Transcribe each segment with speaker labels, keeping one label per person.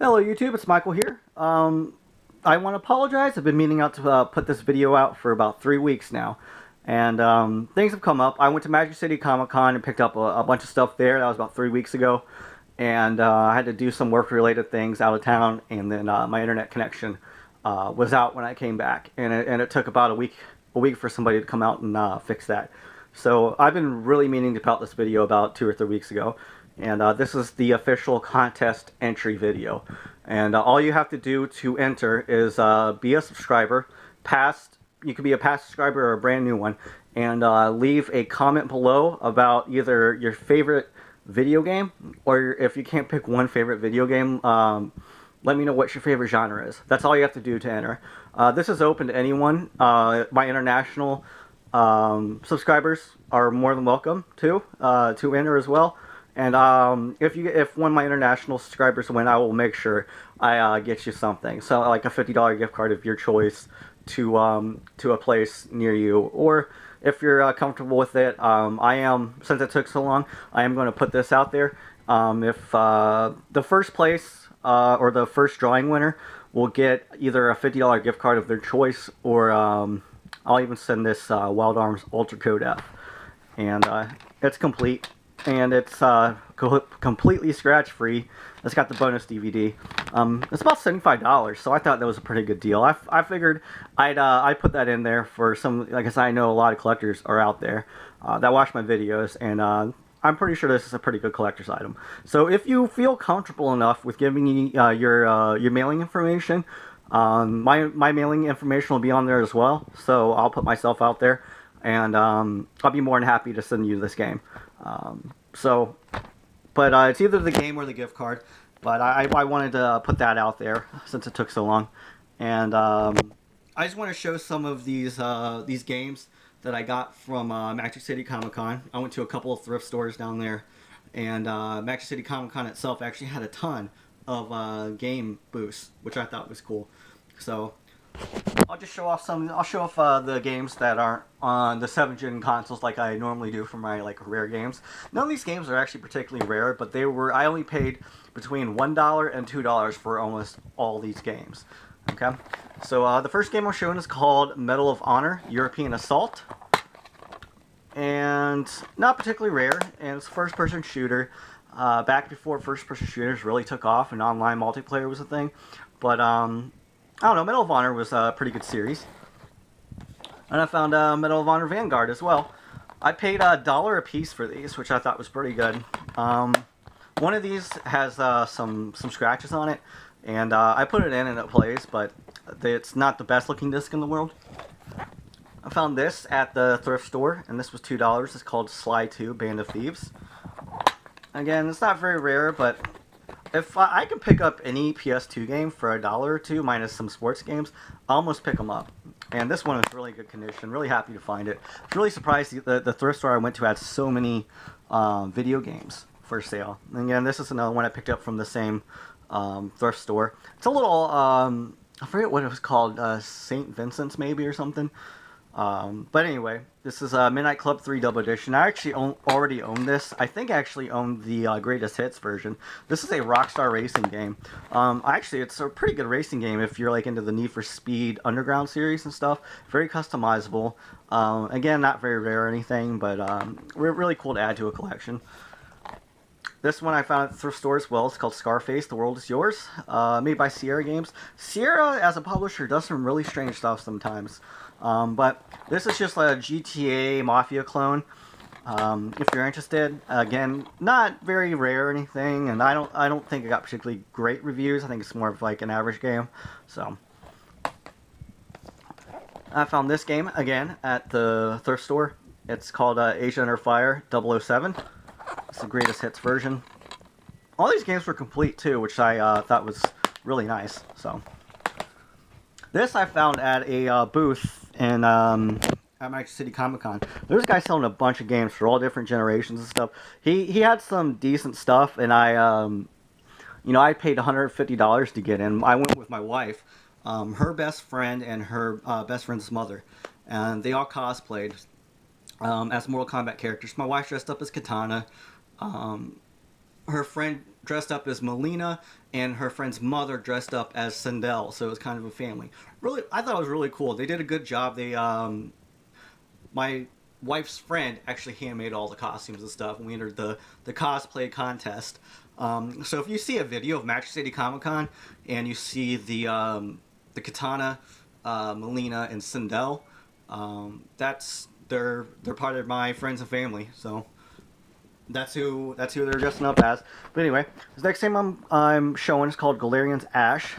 Speaker 1: Hello YouTube, it's Michael here. I want to apologize. I've been meaning out to put this video out for about 3 weeks now. And things have come up. I went to Magic City Comic Con and picked up a bunch of stuff there. That was about 3 weeks ago. And I had to do some work related things out of town. And then my internet connection was out when I came back. And it took about a week for somebody to come out and fix that. So I've been really meaning to put out this video about 2 or 3 weeks ago. And this is the official contest entry video. And all you have to do to enter is be a subscriber, you could be a past subscriber or a brand new one, and leave a comment below about either your favorite video game, or if you can't pick one favorite video game, let me know what your favorite genre is. That's all you have to do to enter. This is open to anyone. My international subscribers are more than welcome to enter as well. And if one of my international subscribers win, I will make sure I get you something. So like a $50 gift card of your choice to a place near you. Or if you're comfortable with it, since it took so long, I am going to put this out there. If the first place or the first drawing winner will get either a $50 gift card of their choice, or I'll even send this Wild Arms Ultra Code F. And it's complete. And it's completely scratch-free. It's got the bonus DVD. It's about $75, so I thought that was a pretty good deal. I figured I'd put that in there for some. Like I said, I know a lot of collectors are out there that watch my videos, and I'm pretty sure this is a pretty good collector's item. So if you feel comfortable enough with giving me your mailing information, my mailing information will be on there as well. So I'll put myself out there, and I'll be more than happy to send you this game. But it's either the game or the gift card. But I wanted to put that out there since it took so long. And I just want to show some of these games that I got from Magic City Comic Con. I went to a couple of thrift stores down there, and Magic City Comic Con itself actually had a ton of game booths, which I thought was cool. So I'll just show off some. I'll show off the games that aren't on the 7th gen consoles like I normally do for my rare games. None of these games are actually particularly rare, but they were. I only paid between $1 and $2 for almost all these games. Okay, so the first game I'm showing is called Medal of Honor: European Assault, and not particularly rare. And it's a first-person shooter. Back before first-person shooters really took off and online multiplayer was a thing, but I don't know, Medal of Honor was a pretty good series. And I found Medal of Honor Vanguard as well. I paid $1 a piece for these, which I thought was pretty good. One of these has some scratches on it, and I put it in and it plays, but it's not the best looking disc in the world. I found this at the thrift store, and this was $2. It's called Sly 2 Band of Thieves. Again, it's not very rare, but if I can pick up any PS2 game for $1 or $2, minus some sports games, I'll almost pick them up. And this one is really good condition. Really happy to find it. I was really surprised the thrift store I went to had so many video games for sale. And again, this is another one I picked up from the same thrift store. It's a little, I forget what it was called, St. Vincent's maybe or something. But anyway, this is Midnight Club 3 Double Edition. I actually already own this. I think I actually own the Greatest Hits version. This is a Rockstar racing game. Actually, it's a pretty good racing game if you're into the Need for Speed Underground series and stuff. Very customizable. Again, not very rare or anything, but really cool to add to a collection. This one I found at the thrift store as well. It's called Scarface, The World Is Yours. Made by Sierra Games. Sierra, as a publisher, does some really strange stuff sometimes. But this is just a GTA Mafia clone. If you're interested, again, not very rare or anything, and I don't think it got particularly great reviews. I think it's more of an average game. So I found this game again at the thrift store. It's called Asia Under Fire 007. It's the Greatest Hits version. All these games were complete too, which I thought was really nice. So this I found at a booth in at Magic City Comic Con. There's a guy selling a bunch of games for all different generations and stuff. He had some decent stuff, and I paid $150 to get in. I went with my wife, her best friend, and her best friend's mother, and they all cosplayed. as Mortal Kombat characters. My wife dressed up as Katana. her friend dressed up as Melina, and her friend's mother dressed up as Sindel. So it was kind of a family. Really, I thought it was really cool. They did a good job. My wife's friend actually handmade all the costumes and stuff, and we entered the cosplay contest. So if you see a video of Magic City Comic Con and you see the Katana, Melina, and Sindel, they're part of my friends and family. So that's who they're dressing up as. But anyway, this next game I'm showing is called Galarian's Ash,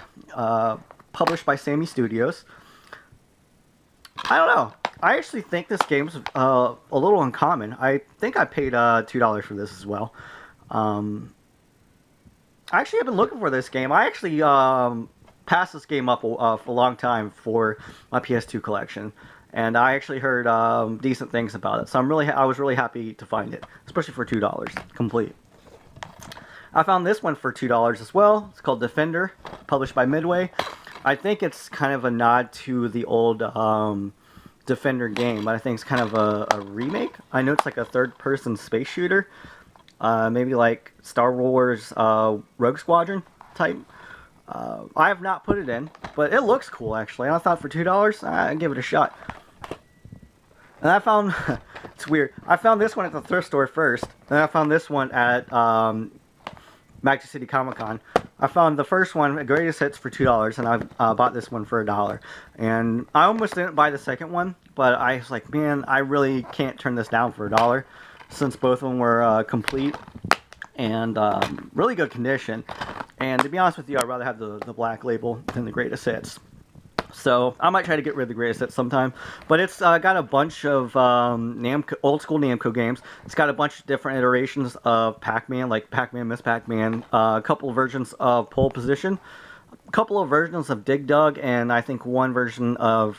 Speaker 1: published by Sammy Studios. I don't know. I actually think this game's a little uncommon. I think I paid $2 for this as well. I actually have been looking for this game. I actually passed this game up for a long time for my PS2 collection, and I actually heard decent things about it. So I was really happy to find it, especially for $2 complete. I found this one for $2 as well. It's called Defender, published by Midway. I think it's kind of a nod to the old Defender game, but I think it's kind of a remake. I know it's like a third-person space shooter, maybe like Star Wars Rogue Squadron type. I have not put it in, but it looks cool actually. And I thought for $2, I'd give it a shot. And I found it's weird. I found this one at the thrift store first, then I found this one at Magic City Comic Con. I found the first one, Greatest Hits, for $2, and I bought this one for $1. And I almost didn't buy the second one, but I was like, man, I really can't turn this down for $1, since both of them were complete and really good condition. And to be honest with you, I'd rather have the black label than the Greatest Hits. So I might try to get rid of the Greatest Hits sometime. But it's got a bunch of old school Namco games. It's got a bunch of different iterations of Pac-Man, like Pac-Man, Miss Pac-Man, a couple of versions of Pole Position, a couple of versions of Dig Dug, and I think one version of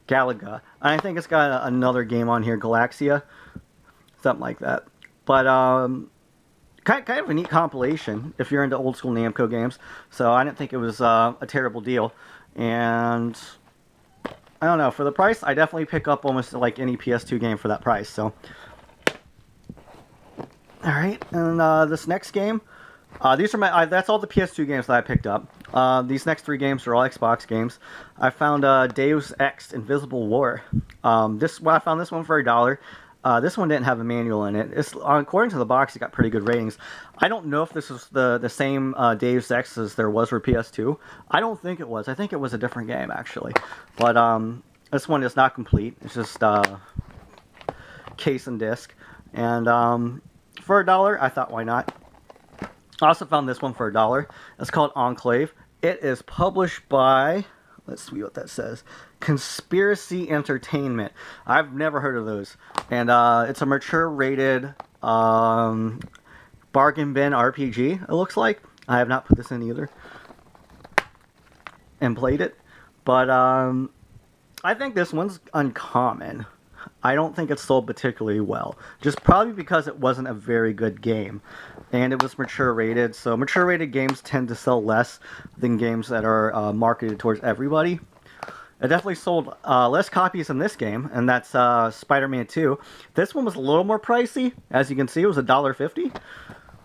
Speaker 1: Galaga. I think it's got another game on here, Galaxia, something like that. But kind of a neat compilation if you're into old school Namco games. So I didn't think it was a terrible deal. And I don't know, for the price, I definitely pick up almost like any PS2 game for that price. So, all right, and this next game, these are that's all the PS2 games that I picked up. These next 3 games are all Xbox games. I found Deus Ex: Invisible War. I found this one for $1. This one didn't have a manual in it. According to the box, it got pretty good ratings. I don't know if this was the same Deus Ex as there was for PS2. I don't think it was. I think it was a different game, actually. But this one is not complete. It's just case and disc. And for $1, I thought, why not? I also found this one for $1. It's called Enclave. It is published by... Let's see what that says. Conspiracy Entertainment. I've never heard of those. And it's a mature-rated bargain bin RPG, it looks like. I have not put this in either. And played it. But I think this one's uncommon. I don't think it's sold particularly well. Just probably because it wasn't a very good game. And it was mature-rated, so mature-rated games tend to sell less than games that are marketed towards everybody. It definitely sold less copies than this game, and that's Spider-Man 2. This one was a little more pricey. As you can see, it was $1.50.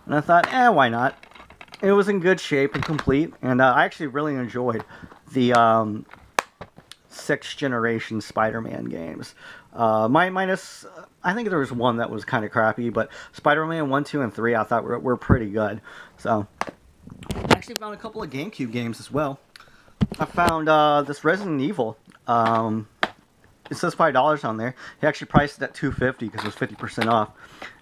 Speaker 1: And I thought, why not? It was in good shape and complete, and I actually really enjoyed the 6th generation Spider-Man games. Minus, I think there was one that was kind of crappy, but Spider-Man 1, 2, and 3 I thought were pretty good. So, I actually found a couple of GameCube games as well. I found this Resident Evil. It says $5 on there. He actually priced it at $2.50 because it was 50% off.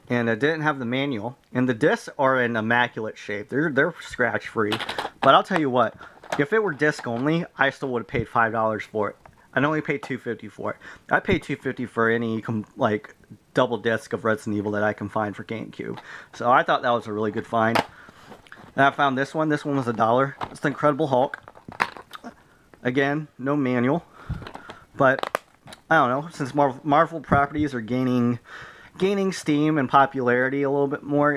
Speaker 1: And it didn't have the manual. And the discs are in immaculate shape. They're scratch-free. But I'll tell you what, if it were disc only, I still would have paid $5 for it. I only paid $2.50 for it. I paid $2.50 for any like double disc of Resident Evil that I can find for GameCube. So I thought that was a really good find. And I found this one. This one was $1. It's the Incredible Hulk. Again, no manual. But I don't know. Since Marvel properties are gaining steam and popularity a little bit more,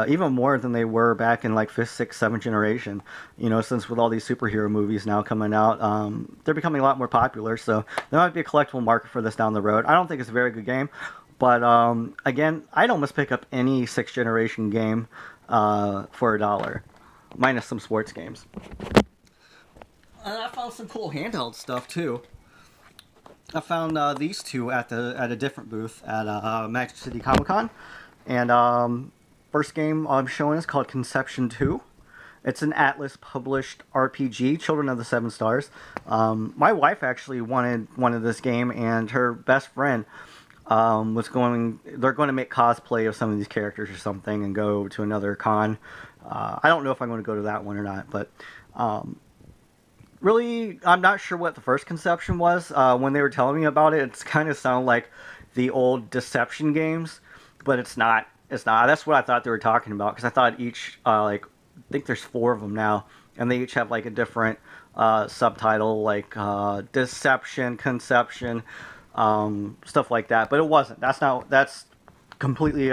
Speaker 1: even more than they were back in like 5th, 6th, 7th generation. You know, since with all these superhero movies now coming out, they're becoming a lot more popular. So there might be a collectible market for this down the road. I don't think it's a very good game, but again, I'd almost pick up any 6th generation game for $1, minus some sports games. And I found some cool handheld stuff too. I found these two at a different booth at Magic City Comic Con, and first game I'm showing is called Conception 2. It's an Atlas published RPG, Children of the Seven Stars. My wife actually wanted this game, and her best friend they're going to make cosplay of some of these characters or something and go to another con. I don't know if I'm going to go to that one or not, but really, I'm not sure what the first conception was. When they were telling me about it, it's kind of sounded like the old Deception games, but it's not. It's not. That's what I thought they were talking about, because I thought each, I think there's 4 of them now, and they each have like a different subtitle, like Deception, Conception, stuff like that. But it wasn't. That's completely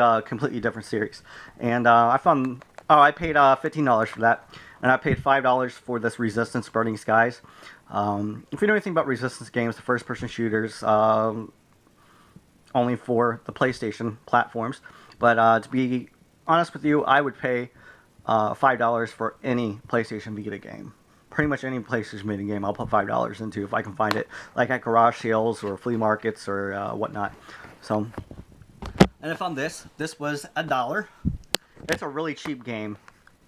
Speaker 1: different series. And I found. Oh, I paid $15 for that, and I paid $5 for this Resistance Burning Skies. If you know anything about Resistance games, the first-person shooters, only for the PlayStation platforms. But to be honest with you, I would pay $5 for any PlayStation Vita game. Pretty much any PlayStation Vita game I'll put $5 into if I can find it, like at garage sales or flea markets or whatnot. So, and I found this. This was $1. It's a really cheap game.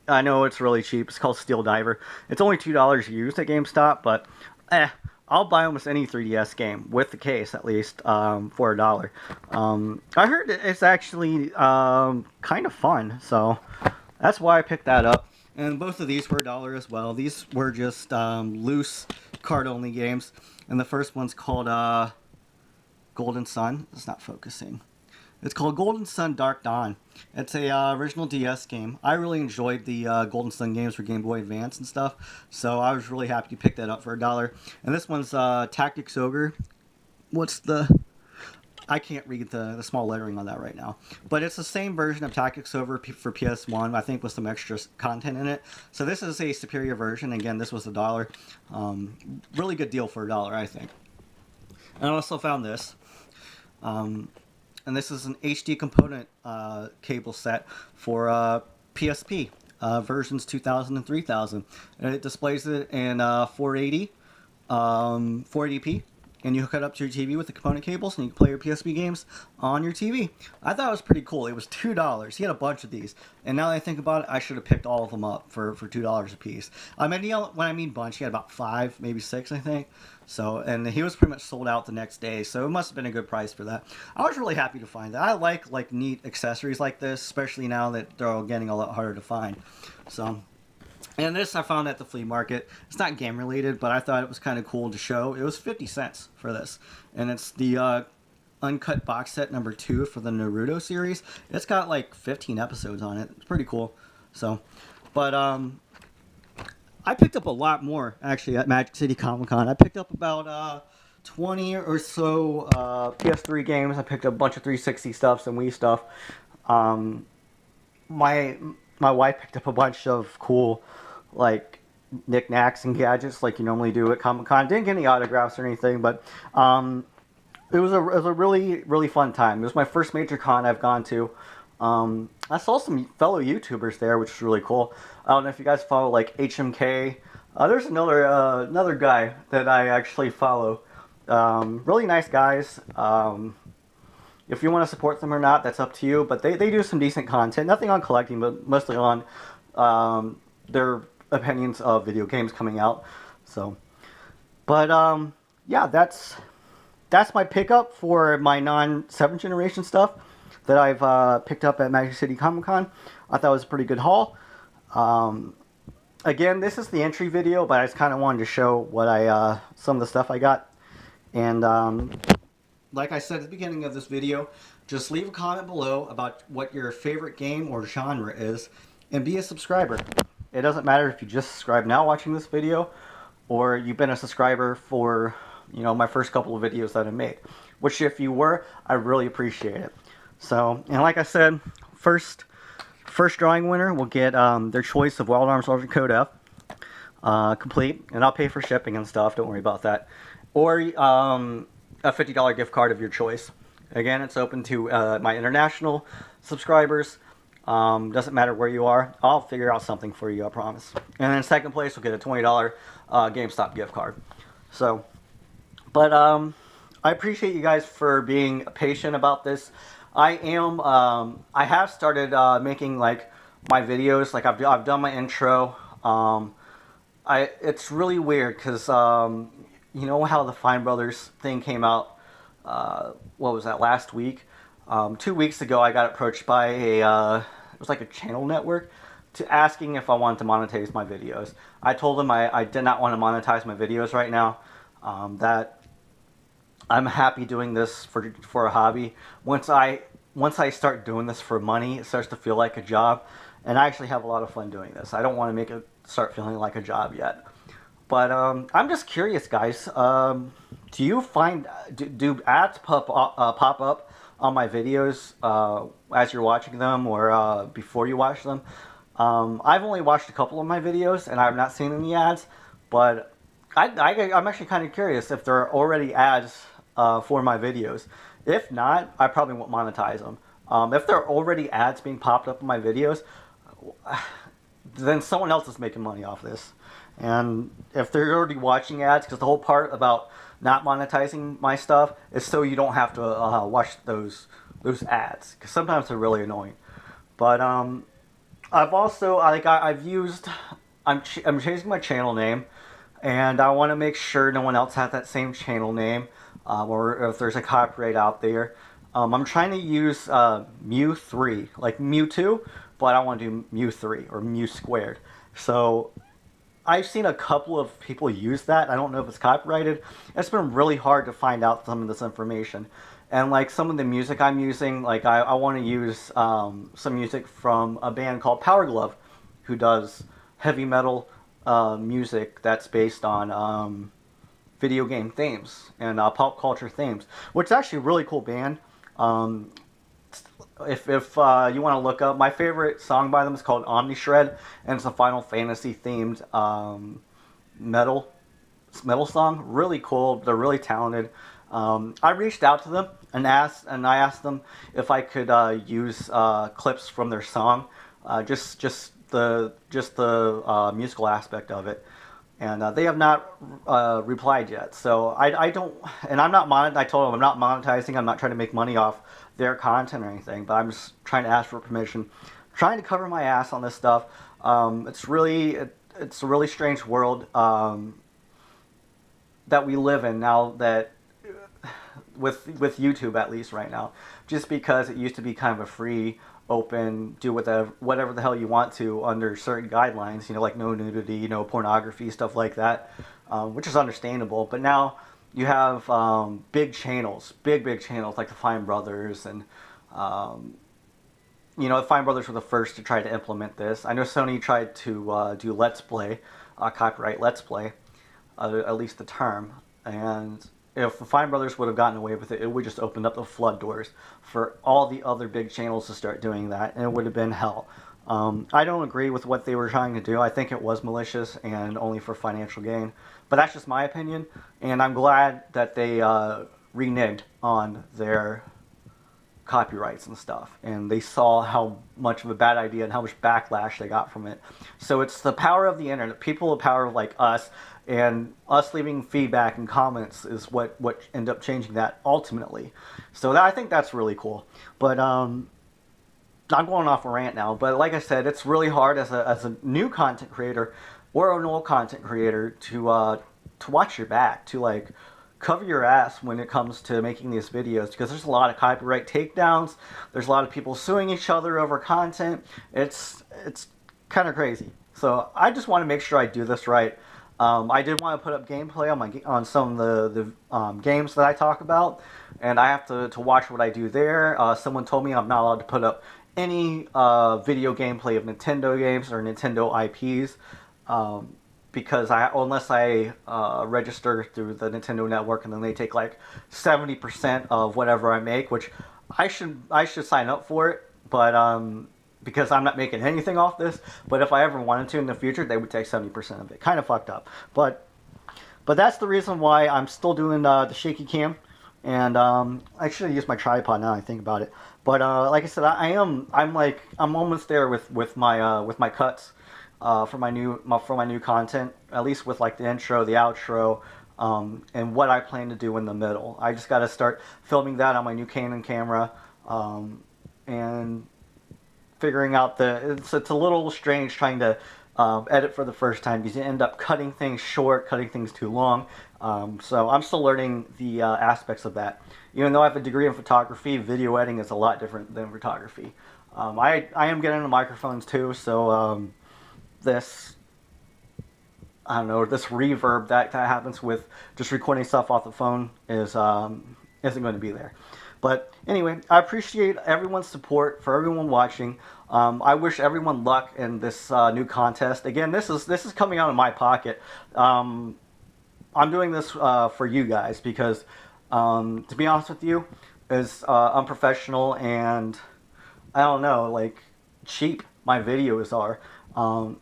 Speaker 1: I know it's really cheap. It's called Steel Diver. It's only $2 used at GameStop, but I'll buy almost any 3DS game, with the case at least, for $1. I heard it's actually kind of fun, so that's why I picked that up. And both of these were $1 as well. These were just loose card-only games. And the first one's called Golden Sun. It's not focusing. It's called Golden Sun Dark Dawn. It's a original DS game. I really enjoyed the Golden Sun games for Game Boy Advance and stuff, so I was really happy to pick that up for $1. And this one's Tactics Ogre. What's the... I can't read the small lettering on that right now. But it's the same version of Tactics Ogre for PS1, I think, with some extra content in it. So this is a superior version. Again, this was $1. Really good deal for $1, I think. And I also found this. And this is an HD component cable set for PSP versions 2000 and 3000. And it displays it in 480, 480p. And you hook it up to your TV with the component cables, and you can play your PSP games on your TV. I thought it was pretty cool. It was $2. He had a bunch of these. And now that I think about it, I should have picked all of them up for $2 a piece. I mean, when I mean bunch, he had about 5, maybe 6, I think. So, and he was pretty much sold out the next day, so it must have been a good price for that. I was really happy to find that. I like neat accessories like this, especially now that they're all getting a lot harder to find. So... And this I found at the flea market. It's not game related, but I thought it was kind of cool to show. It was 50 cents for this. And it's the uncut box set number 2 for the Naruto series. It's got like 15 episodes on it. It's pretty cool. So, but I picked up a lot more actually at Magic City Comic Con. I picked up about 20 or so PS3 games. I picked up a bunch of 360 stuff, some Wii stuff. My wife picked up a bunch of cool, like, knickknacks and gadgets like you normally do at Comic-Con. Didn't get any autographs or anything, but it was a really fun time. It was my first major con I've gone to. I saw some fellow YouTubers there, which was really cool. I don't know if you guys follow, like, HMK. There's another guy that I actually follow. Really nice guys. If you want to support them or not, that's up to you. But they do some decent content. Nothing on collecting, but mostly on their opinions of video games coming out. So, but yeah, that's my pickup for my non-7th generation stuff that I've picked up at Magic City Comic Con. I thought it was a pretty good haul. Again, this is the entry video, but I just kind of wanted to show what some of the stuff I got. And like I said at the beginning of this video, just leave a comment below about what your favorite game or genre is, and be a subscriber. It doesn't matter if you just subscribe now watching this video, or you've been a subscriber for, you know, my first couple of videos that I made. Which, if you were, I really appreciate it. So, and like I said, first drawing winner will get their choice of Wild Arms Sergeant Code F complete, and I'll pay for shipping and stuff. Don't worry about that. Or a $50 gift card of your choice. Again, it's open to my international subscribers, Doesn't matter where you are. I'll figure out something for you, I promise. And then second place will get a $20 GameStop gift card. So, but I appreciate you guys for being patient about this. I have started making like my videos. Like I've done my intro. It's really weird because you know how the Fine Brothers thing came out. What was that, last week? 2 weeks ago, I got approached by it was like a channel network to asking if I wanted to monetize my videos. I told them I did not want to monetize my videos right now. That I'm happy doing this for a hobby. Once I start doing this for money, it starts to feel like a job, and I actually have a lot of fun doing this. I don't want to make it start feeling like a job yet. But I'm just curious, guys. Do you find do ads pop up on my videos as you're watching them, or before you watch them? I've only watched a couple of my videos and I've not seen any ads, but I'm actually kind of curious if there are already ads for my videos. If not, I probably won't monetize them. If there are already ads being popped up in my videos, then someone else is making money off this. And if they're already watching ads, because the whole part about not monetizing my stuff is so you don't have to watch those ads, because sometimes they're really annoying. But I've also I'm changing my channel name, and I want to make sure no one else has that same channel name, or if there's a copyright out there. I'm trying to use Mew3, like Mewtwo, but I want to do Mew3 or Mew squared. So I've seen a couple of people use that. I don't know if it's copyrighted. It's been really hard to find out some of this information. And like some of the music I'm using, like I want to use some music from a band called Power Glove, who does heavy metal music that's based on video game themes and pop culture themes, which is actually a really cool band. If you want to look up, my favorite song by them is called Omni Shred, and it's a Final Fantasy themed metal song. Really cool. They're really talented. I reached out to them and I asked them if I could use clips from their song, just the musical aspect of it. And they have not replied yet. So I don't, and I'm not I told them I'm not monetizing. I'm not trying to make money off their content or anything. But I'm just trying to ask for permission, trying to cover my ass on this stuff. It's a really strange world that we live in now, that with YouTube, at least right now, just because it used to be kind of a free, open, do whatever the hell you want to under certain guidelines, you know, like no nudity, you know, pornography, stuff like that, which is understandable. But now you have big channels, big channels like the Fine Brothers, and you know, the Fine Brothers were the first to try to implement this. I know Sony tried to do Let's Play, copyright Let's Play, at least the term, and if the Fine Brothers would have gotten away with it, it would just open up the flood doors for all the other big channels to start doing that, and it would have been hell. I don't agree with what they were trying to do. I think it was malicious and only for financial gain, but that's just my opinion, and I'm glad that they reneged on their copyrights and stuff, and they saw how much of a bad idea and how much backlash they got from it. So it's the power of the internet, people of power like us, and us leaving feedback and comments is what end up changing that ultimately. So I think that's really cool. But I'm going off a rant now, but like I said, it's really hard as a new content creator or an old content creator to watch your back, to like cover your ass when it comes to making these videos, because there's a lot of copyright takedowns. There's a lot of people suing each other over content. It's kind of crazy. So I just want to make sure I do this right. I did want to put up gameplay on some of the games that I talk about, and I have to watch what I do there. Someone told me I'm not allowed to put up any video gameplay of Nintendo games or Nintendo IPs, because unless I register through the Nintendo Network, and then they take like 70% of whatever I make, which I should sign up for it, but because I'm not making anything off this. But if I ever wanted to in the future, they would take 70% of it. Kind of fucked up. But that's the reason why I'm still doing the shaky cam. And I should have used my tripod now I think about it. But like I said, I'm almost there with my cuts for my new content. At least with like the intro, the outro, and what I plan to do in the middle. I just got to start filming that on my new Canon camera, and figuring out it's a little strange trying to edit for the first time because you end up cutting things short, cutting things too long. So I'm still learning the aspects of that. Even though I have a degree in photography, video editing is a lot different than photography. I am getting into microphones too, so this I don't know, this reverb that happens with just recording stuff off the phone isn't going to be there. But anyway, I appreciate everyone's support, for everyone watching. I wish everyone luck in this new contest. Again, this is coming out of my pocket. I'm doing this for you guys because, to be honest with you, is unprofessional and I don't know, like cheap my videos are.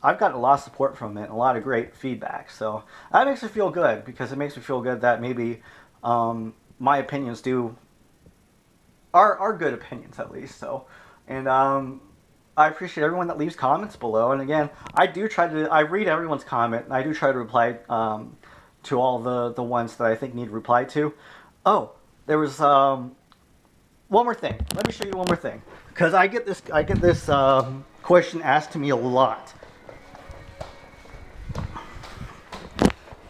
Speaker 1: I've gotten a lot of support from it and a lot of great feedback, so that makes me feel good because it makes me feel good that maybe my opinions are good opinions at least. So, and I appreciate everyone that leaves comments below. And again, I read everyone's comment and I do try to reply to all the ones that I think need reply to. Oh, there was one more thing. Let me show you one more thing because I get this question asked to me a lot.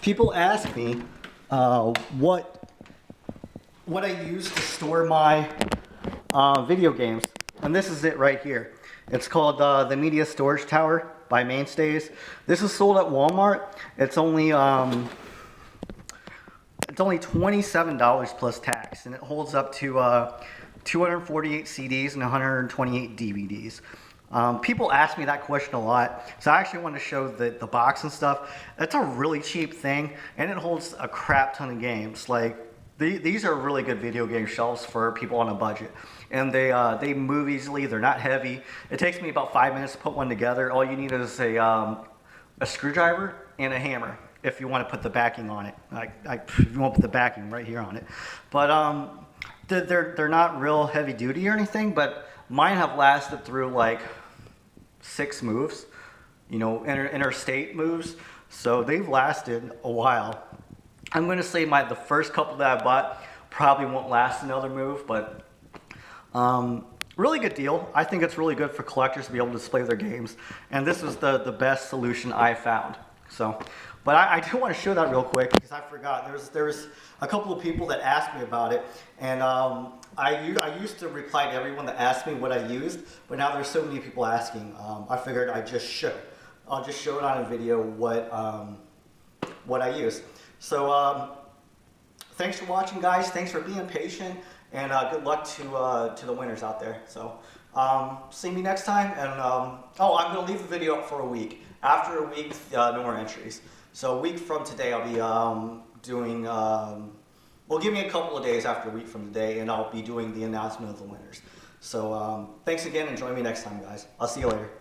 Speaker 1: People ask me what I use to store my video games, and this is it right here. It's called the Media Storage Tower by Mainstays. This is sold at Walmart. It's only $27 plus tax, and it holds up to 248 CDs and 128 DVDs. People ask me that question a lot, so I actually want to show the box and stuff. It's a really cheap thing, and it holds a crap ton of games. Like these are really good video game shelves for people on a budget, and they move easily. They're not heavy. It takes me about 5 minutes to put one together. All you need is a screwdriver and a hammer if you want to put the backing on it. If you want to put the backing right here on it, but they're not real heavy duty or anything, but mine have lasted through like 6 moves, you know, interstate moves. So they've lasted a while. I'm going to say the first couple that I bought probably won't last another move, but really good deal. I think it's really good for collectors to be able to display their games, and this was the best solution I found. So, but I do want to show that real quick because I forgot. There's a couple of people that asked me about it, and I used to reply to everyone that asked me what I used, but now there's so many people asking. I figured I'll just show it on a video what I use. So thanks for watching, guys. Thanks for being patient, and good luck to the winners out there. So see me next time, and I'm gonna leave the video up for a week. After a week, no more entries. So a week from today, I'll be doing. Well, give me a couple of days after a week from today, and I'll be doing the announcement of the winners. So thanks again, and join me next time, guys. I'll see you later.